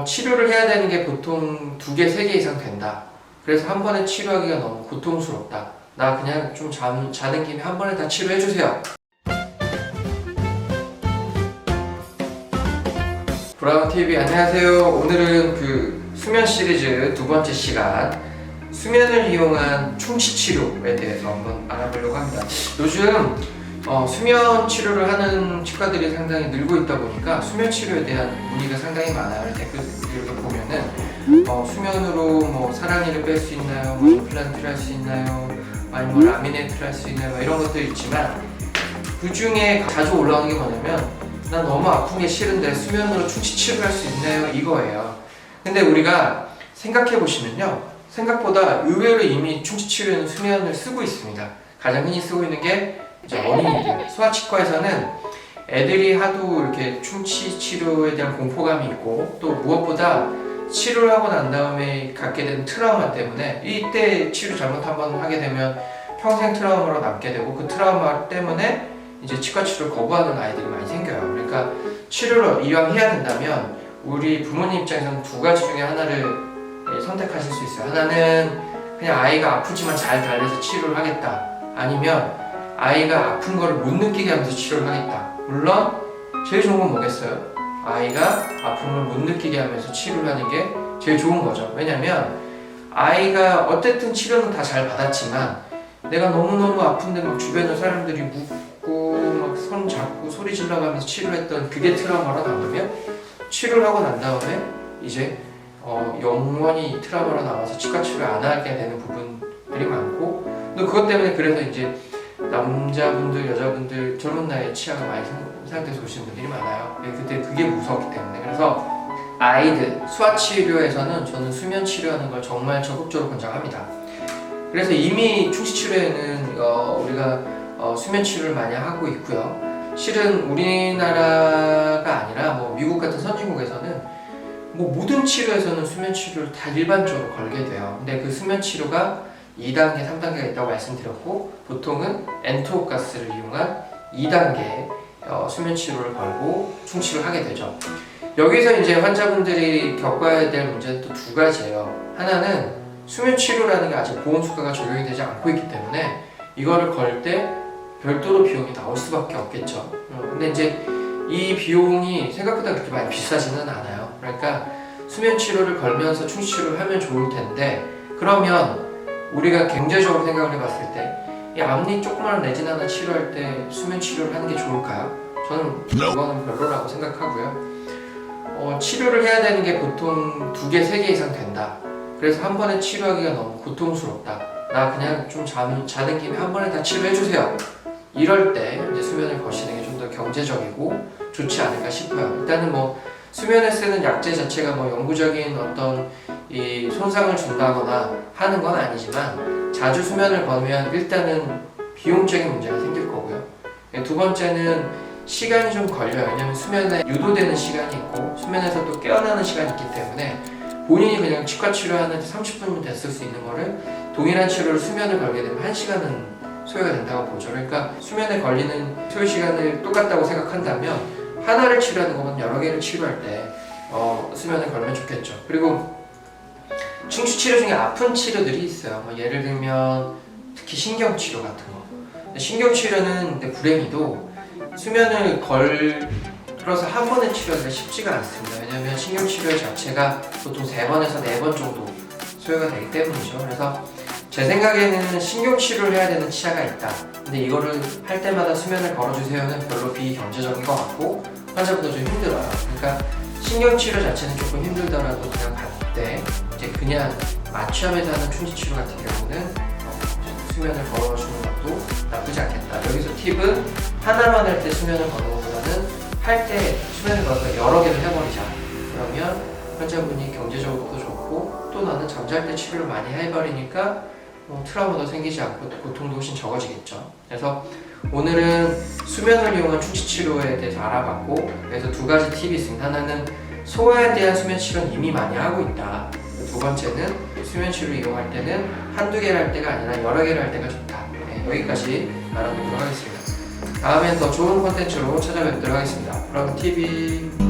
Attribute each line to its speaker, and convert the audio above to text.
Speaker 1: 치료를 해야 되는 게 보통 2개, 3개 이상 된다. 그래서 한 번에 치료하기가 너무 고통스럽다. 나 그냥 좀 자는 김에 한 번에 다 치료해주세요. 브라운TV 안녕하세요. 오늘은 그 수면 시리즈 2번째 시간, 수면을 이용한 충치 치료에 대해서 한번 알아보려고 합니다. 요즘 수면 치료를 하는 치과들이 상당히 늘고 있다 보니까 수면 치료에 대한 문의가 상당히 많아요. 댓글을 보면은 수면으로 뭐 사랑니를 뺄 수 있나요? 뭐 임플란트를 할 수 있나요? 아니면 뭐 라미네이트를 할 수 있나요? 뭐 이런 것들이 있지만 그 중에 자주 올라오는 게 뭐냐면 난 너무 아픈 게 싫은데 수면으로 충치 치료를 할 수 있나요? 이거예요. 근데 우리가 생각해 보시면요, 생각보다 의외로 이미 충치 치료에는 수면을 쓰고 있습니다. 가장 흔히 쓰고 있는 게 이제 어린이들, 소아치과에서는 애들이 하도 이렇게 충치 치료에 대한 공포감이 있고, 또 무엇보다 치료를 하고 난 다음에 갖게 된 트라우마 때문에 이때 치료 잘못 한번 하게 되면 평생 트라우마로 남게 되고, 그 트라우마 때문에 이제 치과 치료를 거부하는 아이들이 많이 생겨요. 그러니까 치료를 이왕 해야 된다면 우리 부모님 입장에서는 2가지 중에 하나를 선택하실 수 있어요. 하나는 그냥 아이가 아프지만 잘 달래서 치료를 하겠다. 아니면 아이가 아픈 거를 못 느끼게 하면서 치료를 하겠다. 물론 제일 좋은 건 뭐겠어요? 아이가 아픔을 못 느끼게 하면서 치료를 하는 게 제일 좋은 거죠. 왜냐면 아이가 어쨌든 치료는 다 잘 받았지만 내가 너무너무 아픈데 막 주변에 사람들이 묻고 막 손 잡고 소리 질러가면서 치료했던 그게 트라우마로 남으면 치료를 하고 난 다음에 이제 영원히 트라우마로 남아서 치과 치료를 안 하게 되는 부분들이 많고, 또 그것 때문에 그래서 이제 남자분들, 여자분들 젊은 나이에 치아가 많이 상태에서 오시는 분들이 많아요. 그때 그게 무서웠기 때문에. 그래서 아이들 소아치료에서는 저는 수면 치료하는 걸 정말 적극적으로 권장합니다. 그래서 이미 충치 치료에는 우리가 수면 치료를 많이 하고 있고요. 실은 우리나라가 아니라 뭐 미국 같은 선진국에서는 뭐 모든 치료에서는 수면 치료를 다 일반적으로 걸게 돼요. 근데 그 수면 치료가 2단계, 3단계가 있다고 말씀드렸고, 보통은 엔트오가스를 이용한 2단계 수면 치료를 걸고 충치를 하게 되죠. 여기서 이제 환자분들이 겪어야 될 문제는 또 2가지예요. 하나는 수면 치료라는 게 아직 보험수가가 적용이 되지 않고 있기 때문에 이거를 걸 때 별도로 비용이 나올 수밖에 없겠죠. 근데 이제 이 비용이 생각보다 그렇게 많이 비싸지는 않아요. 그러니까 수면 치료를 걸면서 충치 치료를 하면 좋을 텐데, 그러면 우리가 경제적으로 생각을 해봤을 때 이 앞니 조그마한 레진 하나 치료할 때 수면 치료를 하는 게 좋을까요? 저는 그거는 별로라고 생각하고요. 치료를 해야 되는 게 보통 2개, 3개 이상 된다. 그래서 한 번에 치료하기가 너무 고통스럽다. 나 그냥 좀 자는 김에 한 번에 다 치료해주세요. 이럴 때 이제 수면을 거시는 게 좀 더 경제적이고 좋지 않을까 싶어요. 일단은 뭐 수면에 쓰는 약제 자체가 뭐 영구적인 어떤 이 손상을 준다거나 하는 건 아니지만 자주 수면을 거면 일단은 비용적인 문제가 생길 거고요. 2번째는 시간이 좀 걸려요. 왜냐면 수면에 유도되는 시간이 있고 수면에서 또 깨어나는 시간이 있기 때문에 본인이 그냥 치과 치료하는데 30분이면 됐을 수 있는 거를 동일한 치료를 수면을 걸게 되면 1시간은 소요가 된다고 보죠. 그러니까 수면에 걸리는 소요 시간을 똑같다고 생각한다면 하나를 치료하는 것보다 여러 개를 치료할 때 수면을 걸면 좋겠죠. 그리고 충치 치료 중에 아픈 치료들이 있어요. 뭐 예를 들면 특히 신경치료 같은 거. 신경치료는 근데 불행히도 수면을 걸어서 한 번에 치료하기가 쉽지가 않습니다. 왜냐하면 신경치료 자체가 보통 3번에서 4번 정도 소요가 되기 때문이죠. 그래서 제 생각에는 신경치료를 해야 되는 치아가 있다. 근데 이거를 할 때마다 수면을 걸어주세요는 별로 비경제적인 것 같고 환자분도 좀 힘들어요. 그러니까 신경치료 자체는 조금 힘들더라도 그냥 받되 이제 그냥 마취하면서 하는 충치치료 같은 경우는 수면을 걸어주는 것도 나쁘지 않겠다. 여기서 팁은 하나만 할 때 수면을 거는 것보다는 할 때 수면을 걸어서 여러 개를 해버리자. 그러면 환자분이 경제적으로도 좋고 또 나는 잠잘 때 치료를 많이 해버리니까 트라우마도 생기지 않고 또 고통도 훨씬 적어지겠죠. 그래서 오늘은 수면을 이용한 충치 치료에 대해서 알아봤고, 그래서 2가지 팁이 있습니다. 하나는 소아에 대한 수면 치료는 이미 많이 하고 있다. 2번째는 수면 치료를 이용할 때는 1-2개를 할 때가 아니라 여러 개를 할 때가 좋다. 네, 여기까지 알아보도록 하겠습니다. 다음엔 더 좋은 콘텐츠로 찾아뵙도록 하겠습니다. 브라운TV